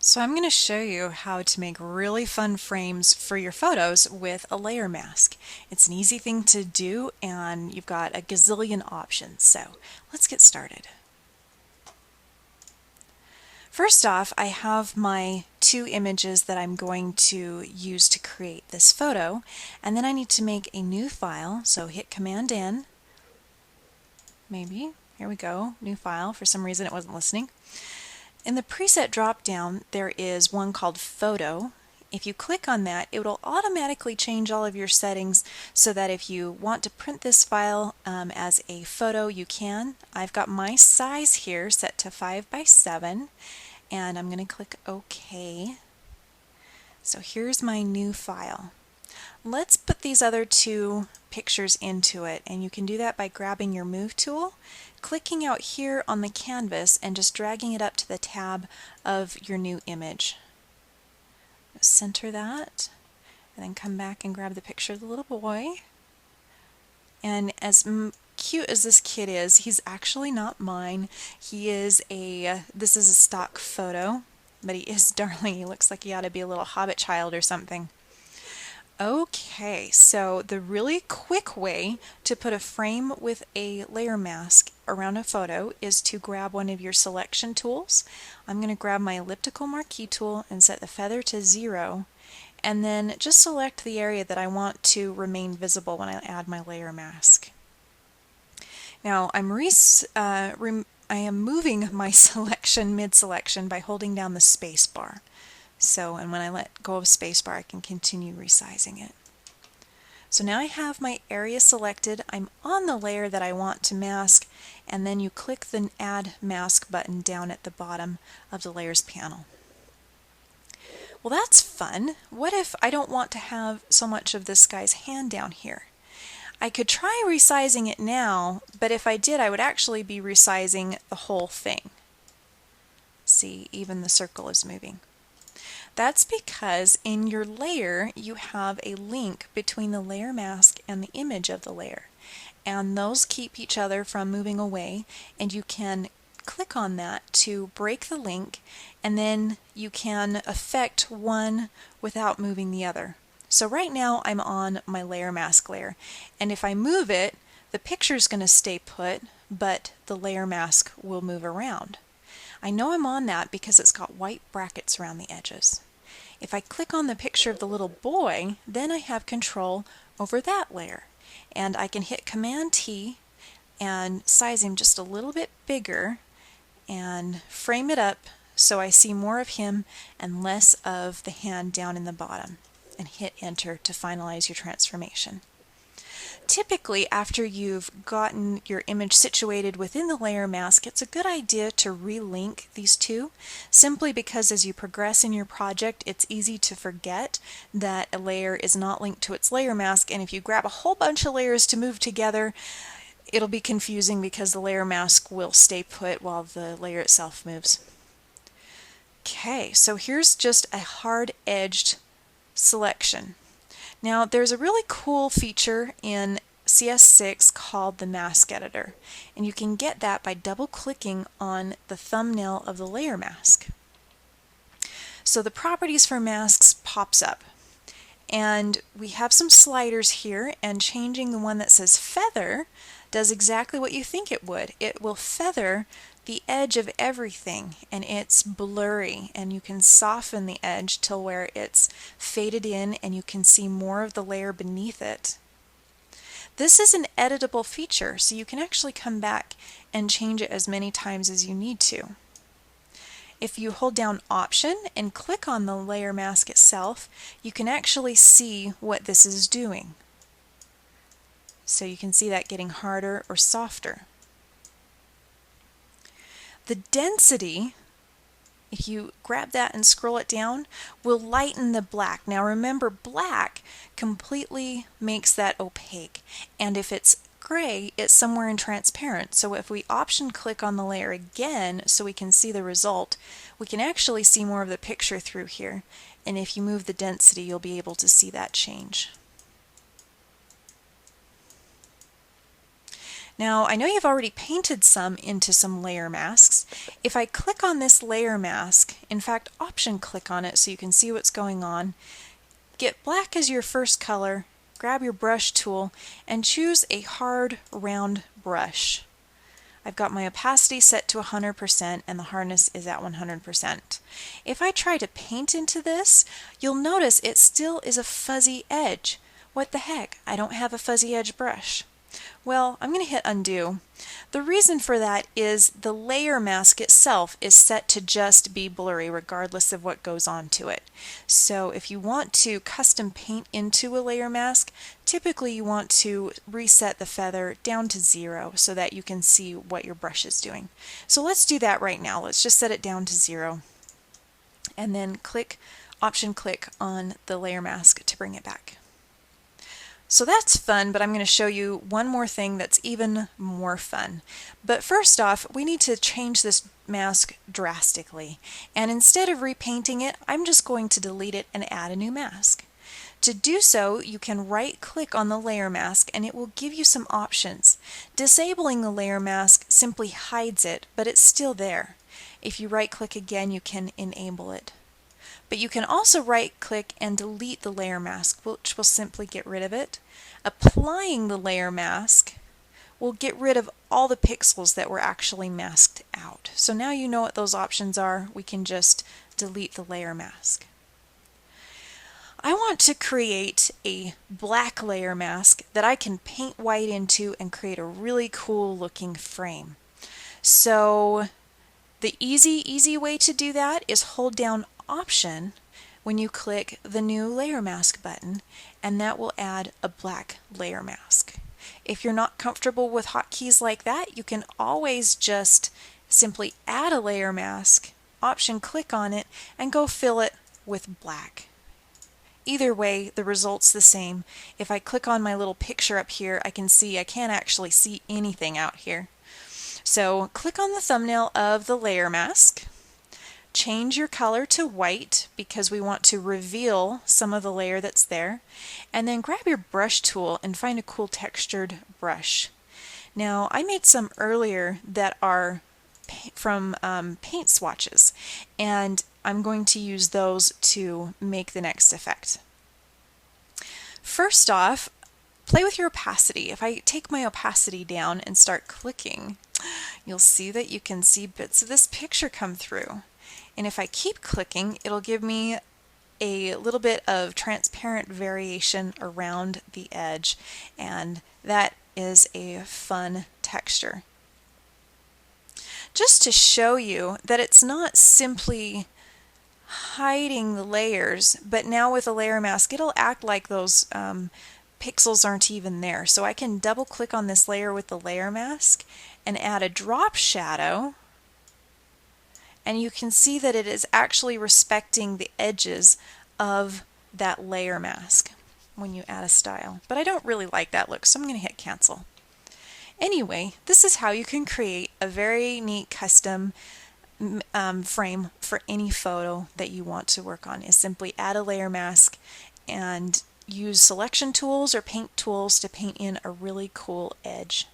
So I'm going to show you how to make really fun frames for your photos with a layer mask. It's an easy thing to do and you've got a gazillion options. So let's get started. First off, I have my two images that I'm going to use to create this photo, and then I need to make a new file. So hit Command N, maybe, here we go, new file. For some reason it wasn't listening. In the preset drop-down, there is one called Photo. If you click on that, it will automatically change all of your settings so that if you want to print this file as a photo, you can. I've got my size here set to 5 by 7, and I'm going to click OK. So here's my new file. Let's put these other two pictures into it, and you can do that by grabbing your Move tool, clicking out here on the canvas, and just dragging it up to the tab of your new image. Center that, and then come back and grab the picture of the little boy. And as cute as this kid is, he's actually not mine. This is a stock photo, but he is darling. He looks like he ought to be a little hobbit child or something. Okay, so the really quick way to put a frame with a layer mask around a photo is to grab one of your selection tools. I'm going to grab my elliptical marquee tool and set the feather to 0, and then just select the area that I want to remain visible when I add my layer mask. Now I am moving my selection mid-selection by holding down the space bar. And when I let go of spacebar, I can continue resizing it. So now I have my area selected. I'm on the layer that I want to mask, and then you click the Add Mask button down at the bottom of the Layers panel. Well, that's fun. What if I don't want to have so much of this guy's hand down here? I could try resizing it now, but if I did, I would actually be resizing the whole thing. See, even the circle is moving. That's because in your layer you have a link between the layer mask and the image of the layer, and those keep each other from moving away, and you can click on that to break the link, and then you can affect one without moving the other. So right now I'm on my layer mask layer, and if I move it, the picture's going to stay put, but the layer mask will move around. I know I'm on that because it's got white brackets around the edges. If I click on the picture of the little boy, then I have control over that layer. And I can hit Command T and size him just a little bit bigger and frame it up so I see more of him and less of the hand down in the bottom, and hit Enter to finalize your transformation. Typically, after you've gotten your image situated within the layer mask, it's a good idea to relink these two, simply because as you progress in your project, it's easy to forget that a layer is not linked to its layer mask, and if you grab a whole bunch of layers to move together, it'll be confusing because the layer mask will stay put while the layer itself moves. Okay, so here's just a hard-edged selection. Now there's a really cool feature in CS6 called the Mask Editor, and you can get that by double-clicking on the thumbnail of the layer mask. So the properties for masks pops up, and we have some sliders here, and changing the one that says feather does exactly what you think it would. It will feather the edge of everything, and it's blurry, and you can soften the edge till where it's faded in and you can see more of the layer beneath it. This is an editable feature, so you can actually come back and change it as many times as you need to. If you hold down Option and click on the layer mask itself, you can actually see what this is doing. So you can see that getting harder or softer. The density, if you grab that and scroll it down, will lighten the black. Now remember, black completely makes that opaque, and if it's gray, it's somewhere in transparent. So if we Option click on the layer again so we can see the result, we can actually see more of the picture through here, and if you move the density, you'll be able to see that change. Now I know you've already painted some into some layer masks. If I click on this layer mask, in fact option click on it so you can see what's going on, get black as your first color, grab your brush tool and choose a hard round brush. I've got my opacity set to 100% and the hardness is at 100%. If I try to paint into this, you'll notice it still is a fuzzy edge. What the heck? I don't have a fuzzy edge brush. Well, I'm going to hit undo. The reason for that is the layer mask itself is set to just be blurry regardless of what goes on to it. So if you want to custom paint into a layer mask, typically you want to reset the feather down to 0 so that you can see what your brush is doing. So let's do that right now. Let's just set it down to 0 and then option click on the layer mask to bring it back. So that's fun, but I'm going to show you one more thing that's even more fun. But first off, we need to change this mask drastically. And instead of repainting it, I'm just going to delete it and add a new mask. To do so, you can right-click on the layer mask and it will give you some options. Disabling the layer mask simply hides it, but it's still there. If you right-click again, you can enable it. But you can also right-click and delete the layer mask, which will simply get rid of it. Applying the layer mask will get rid of all the pixels that were actually masked out. So now you know what those options are. We can just delete the layer mask. I want to create a black layer mask that I can paint white into and create a really cool looking frame. So the easy way to do that is hold down Option when you click the new layer mask button, and that will add a black layer mask. If you're not comfortable with hotkeys like that, you can always just simply add a layer mask, option click on it, and go fill it with black. Either way, the result's the same. If I click on my little picture up here, I can see I can't actually see anything out here. So click on the thumbnail of the layer mask. Change your color to white because we want to reveal some of the layer that's there, and then grab your brush tool and find a cool textured brush. Now I made some earlier that are from paint swatches, and I'm going to use those to make the next effect. First off, play with your opacity. If I take my opacity down and start clicking, you'll see that you can see bits of this picture come through. And if I keep clicking, it'll give me a little bit of transparent variation around the edge, and that is a fun texture. Just to show you that it's not simply hiding the layers, but now with a layer mask it'll act like those pixels aren't even there. So I can double click on this layer with the layer mask and add a drop shadow, and you can see that it is actually respecting the edges of that layer mask when you add a style. But I don't really like that look, so I'm going to hit cancel. Anyway, this is how you can create a very neat custom frame for any photo that you want to work on. Is simply add a layer mask and use selection tools or paint tools to paint in a really cool edge.